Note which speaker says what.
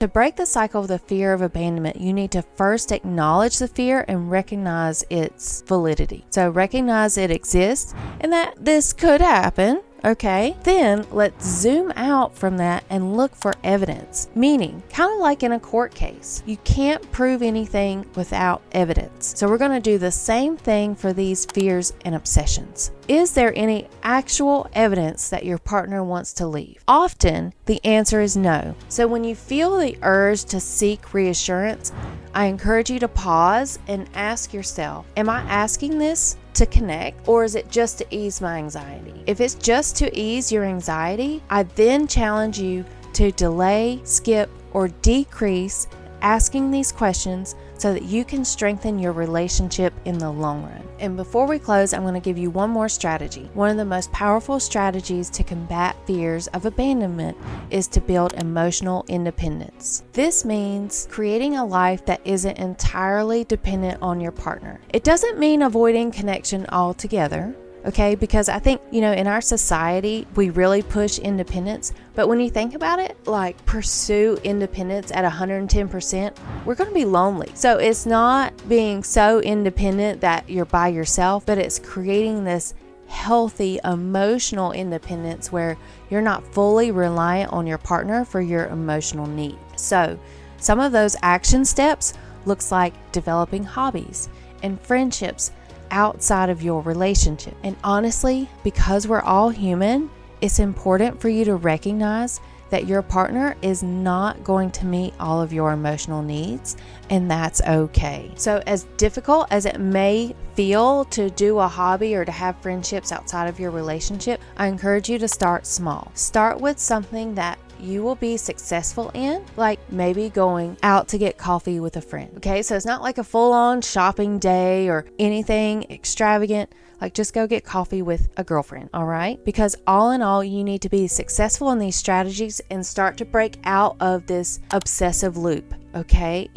Speaker 1: To break the cycle of the fear of abandonment, you need to first acknowledge the fear and recognize its validity. So recognize it exists and that this could happen. Okay, then let's zoom out from that and look for evidence. Meaning, kind of like in a court case, you can't prove anything without evidence. So we're going to do the same thing for these fears and obsessions. Is there any actual evidence that your partner wants to leave? Often, the answer is no. So when you feel the urge to seek reassurance, I encourage you to pause and ask yourself, am I asking this to connect, or is it just to ease my anxiety? If it's just to ease your anxiety, I then challenge you to delay, skip, or decrease asking these questions so that you can strengthen your relationship in the long run. And before we close, I'm going to give you one more strategy. One of the most powerful strategies to combat fears of abandonment is to build emotional independence. This means creating a life that isn't entirely dependent on your partner. It doesn't mean avoiding connection altogether. Okay, because I think, in our society, we really push independence. But when you think about it, like pursue independence at 110%, we're going to be lonely. So it's not being so independent that you're by yourself, but it's creating this healthy emotional independence where you're not fully reliant on your partner for your emotional needs. So some of those action steps looks like developing hobbies and friendships outside of your relationship. And honestly, because we're all human, it's important for you to recognize that your partner is not going to meet all of your emotional needs, and that's okay. So as difficult as it may feel to do a hobby or to have friendships outside of your relationship, I encourage you to start small. Start with something that you will be successful in, like maybe going out to get coffee with a friend. Okay, so it's not like a full-on shopping day or anything extravagant. Like just go get coffee with a girlfriend, all right? Because all in all, you need to be successful in these strategies and start to break out of this obsessive loop, okay?